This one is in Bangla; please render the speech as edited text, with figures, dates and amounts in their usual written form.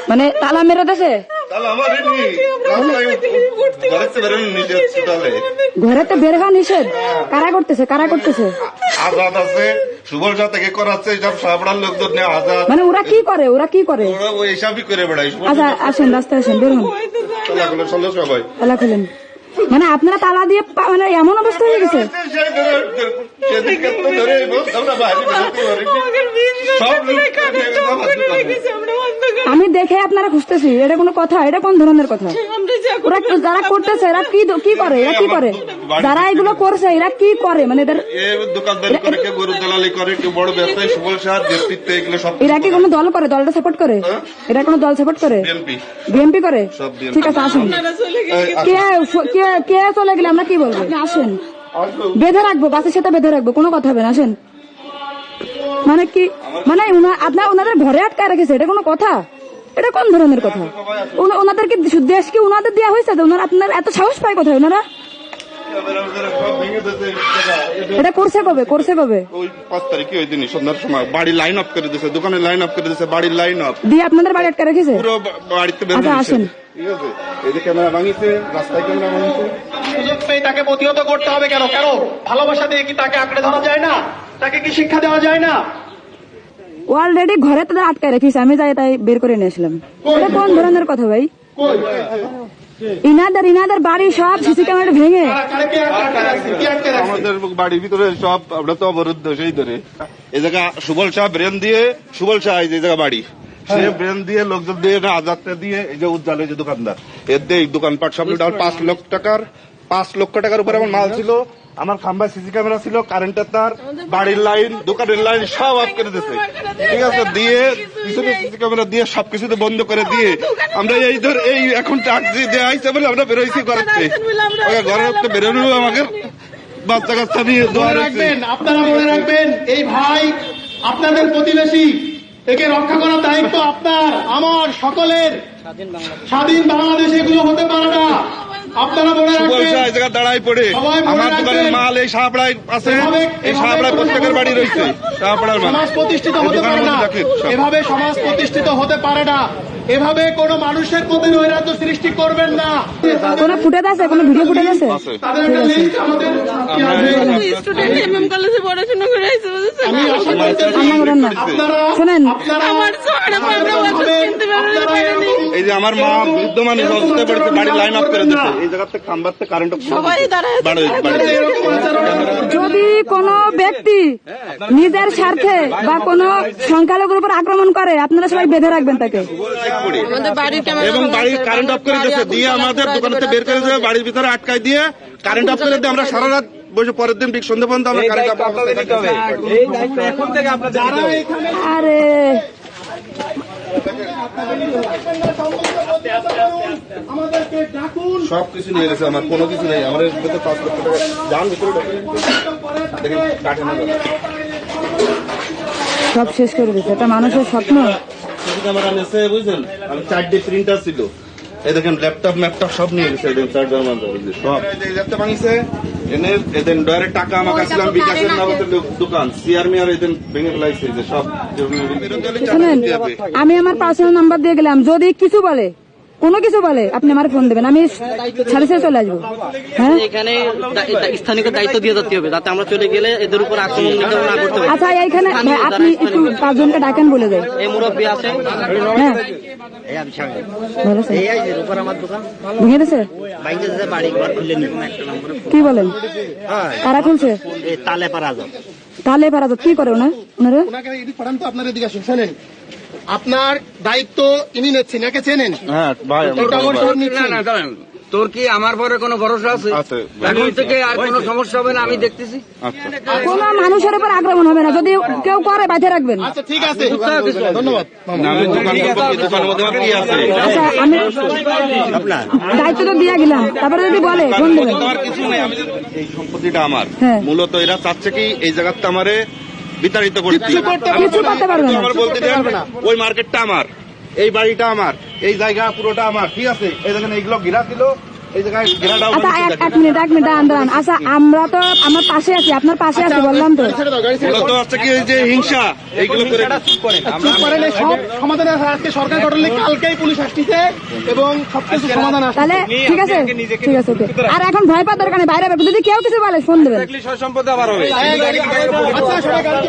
মানে তালা মেরে দেছে ঘরেতে বের হওয়া নিষেধ। কারা করতেছে আজাদ আছে, সুবল সাথে করাচ্ছে সব সাবড়ার লোকজন নিয়ে আজাদ। মানে ওরা কি করে ওরা ওই হিসাবই করে বেড়ায়। আচ্ছা আসেন, রাস্তায় আসেন, বের হন, সবাই তালা খুলেন। মানে আপনারা তালা দিয়ে মানে এমন অবস্থা হয়ে গেছে। আমি দেখে আপনারা খুঁজতেছি, এটা কোনো কথা? এটা কোন ধরনের কথা? ওরা যারা করতেছে এরা কি করে যারা এগুলো করছে এরা কি করে? মানে দোকানদারি করে, কেউ গরু দালালি করে, কেউ বড় ব্যবসায়ী, সুবল সাহার নেতৃত্বে এগুলো সব। এরা কি কোনো দল করে? দলটা সাপোর্ট করে? এরা কোনো দল সাপোর্ট করে? বিএনপি করে? ঠিক আছে আসুন। কে চলে গেলে আমরা কি বলবো? আসেন, বেঁধে রাখবো, বাসের সাথে বেঁধে রাখবো, কোনো কথা হবে না। আসেন। মানে কি, মানে আপনার ওনাদের ঘরে আটকায় রেখেছে, এটা কোনো কথা? এটা কোন ধরনের কথা? ওনাদেরকে দেশ কি ওনাদের দেওয়া হয়েছে? ওনারা আপনার এত সাহস পায় কোথায় ওনারা? এটা করছে কবে? ওই 5 তারিখে ওই দিনই সন্ধ্যার সময় বাড়ি লাইন অফ করে দিয়েছে, দোকানের লাইন অফ করে দিয়েছে, বাড়ির লাইন অফ দিয়ে আপনাদের বাড়ি আটকা রেখেছে পুরো বাড়িতে। আচ্ছা আসেন। ঠিক আছে, এই যে ক্যামেরা ভাঙিছে, রাস্তায় ক্যামেরা ভাঙিছে। সুযোগ পেয়ে তাকে প্রতিহত করতে হবে। কেন ভালোবাসা দিয়ে কি তাকে আঁকড়ে ধরা যায় না? তাকে কি শিক্ষা দেওয়া যায় না? অলরেডি ঘরে তাদের আটকায় রেখেছে, আমি তাই বের করে নিয়ে আসলাম। এটা কোন ধরনের কথা ভাই? ইনাদের বাড়ি সব সিসি ক্যামেরা ভেঙে আমাদের বাড়ির ভিতরে সব আমরা তো অবরুদ্ধ। সেই ধরে এই জায়গা সুবল শাহ ব্রেন দিয়ে, সুবল শাহ এই জায়গা বাড়ি, সে ব্রেন দিয়ে লোকজন দিয়ে আজাদটা দিয়ে এই যে উজ্জ্বল যে দোকানদার এর দিয়ে দোকানপাট সব 5 লক্ষ টাকার উপরে আমার মাল ছিল, আমার খাম্বায় সিসি ক্যামেরা ছিল, কারেন্টের তার, বাড়ির লাইন, দোকানের লাইন সব অফ করে দিয়েছে। ঠিক আছে, দিয়ে পিছনে সিসি ক্যামেরা দিয়ে সবকিছু বন্ধ করে দিয়ে আমরা এই এখন টাক দিয়ে আইসে বলে আমরা বেরোইছি ঘরের থেকে। ঘরের থেকে বেরোনো আমাদের বাচ্চা কাচ্চা নিয়ে আপনারা মনে রাখবেন, এই ভাই আপনাদের প্রতিবেশী, একে রক্ষা করার দায়িত্ব আপনার, আমার, সকলের। স্বাধীন বাংলাদেশ এগুলো হতে পারে না। আপনারা মনে রাখবেন, দাঁড়াই পড়ে আমার দোকানের মাল এই সাহাপড়ায় আছে, এই সাহাপড়ায় প্রত্যেকের বাড়ি রয়েছে। সমাজ প্রতিষ্ঠিত হতে পারে না, এভাবে সমাজ প্রতিষ্ঠিত হতে পারে না। এভাবে কোন মানুষের প্রতি নৈরাজ্য সৃষ্টি করবেন না। কোনো ফুটেজ আছে? কোনো ভিডিও ফুটেজ আছে? তাদের একটা লিস্ট আমাদের স্টুডেন্ট এমএম কলেজে পড়াশোনা করে আইছে। আমি আশা শোনেন, এই যে আমার মা বৃদ্ধ মানুষ অবস্থায় পড়েছে, বাড়ির লাইন অফ করে দিচ্ছে, এই জায়গাতে খাম্বাতে কারেন্ট যদি কোনো ব্যক্তি নিজের স্বার্থে বা কোনো সংখ্যালঘুর উপর আক্রমণ করে আপনারা সবাই বেঁধে রাখবেন তাকে। এবং বাড়ির কারেন্ট অফ করে দিচ্ছে, দিয়ে আমাদের দোকানেতে বের করে দেবে, বাড়ির ভিতরে আটকায় দিয়ে কারেন্ট অফ করে দিয়ে আমরা সারা রাত বসে পরের দিন ঠিক সন্ধ্যা পর্যন্ত আমরা কারেন্ট অফ আরে সবকিছু নিয়ে গেছে, আমার কোনো কিছু নেই। আমার ভিতরে 5 লক্ষ টাকা যান ভিতরে সব শেষ করে দিচ্ছে। এটা মানুষের স্বপ্ন। ক্যামেরা নিয়েছে বুঝছেন, আমি 4D প্রিন্টার ছিল, এই দেখেন ল্যাপটপ ম্যাপটপ সব নিয়ে গেছে, চার্জার সব ল্যাপটপ ভাঙিছে। এনে এদিন ডাইরেক্ট টাকা আমার কাছে বিকাশের নগদের দোকান সিআরমিআর এদিন ভেঙে ফেলাইছে যে সব। আমি আমার পার্সোনাল নাম্বার দিয়ে গেলাম, যদি কিছু বলে, কোনো কিছু বলে আপনি আমার ফোন দেবেন, আমি সার্ভিসে চলে আসবো। হ্যাঁ, এখানে স্থানীয় দায়িত্ব দিয়ে যেতে হবে, যাতে আমরা চলে গেলে এদের উপর আক্রমণ না করতে পারি। আচ্ছা, এইখানে আপনি একটু 5 জনকে ডাকেন, বলে দেয়। এই মুরব্বী আছে, হ্যাঁ, ভেঙে দিয়েছে। কি বলেন? কারা খুলছে? তালে পারা কি করে ওনারা? আপনারা দিকে আসুন, শোনেন। আপনার দায়িত্ব ইনি নিচ্ছেন, একে চেনেন? হ্যাঁ ভাই, তোর কি আমার পরে কোনো ভরসা আছে? এখন থেকে আর কোনো সমস্যা হবে না, আমি দেখতেছি। কোন মানুষের উপর আক্রমণ হবে না, যদি কেউ করে বাঁধে রাখবেন। আচ্ছা ঠিক আছে, ধন্যবাদ। আচ্ছা, আমি দায়িত্ব তো দিয়ে গেলাম, তারপরে যদি বলে ফোন দেবেন। এই সম্পত্তিটা আমার, হ্যাঁ। মূলত এরা চাচ্ছে কি এই জায়গাতে আমারে বিতাড়িত করতে। কিছু করতে পারবে না। আমার বলতে দেন, ওই মার্কেটটা আমার, এই বাড়িটা আমার, এই জায়গা পুরোটা আমার। ঠিক আছে, এই দেখেন এইগুলো ঘিরা ছিল, এই জায়গায় ঘেরাটা আচ্ছা এক মিনিট দাঁড়ান। আচ্ছা আমরা তো আমার পাশে আছি, আপনার পাশে আছি বললাম তো। ছেড়ে দাও, গাড়ি ছেড়ে এগুলো দাও। তো হচ্ছে কি এই যে হিংসা এইগুলো করে চুপ করেন, এই সব সমাধান আছে। আজকে সরকার গঠন হলে কালকেই পুলিশ আসছে এবং সবকিছু সমাধান আসছে। তাহলে ঠিক আছে ওকে। আর এখন ভয় পাওয়ার দরকার নেই, বাইরে বেরোবে। যদি কেউ কিছু বলে ফোন দেবেন। আচ্ছা, সবাই গাড়ি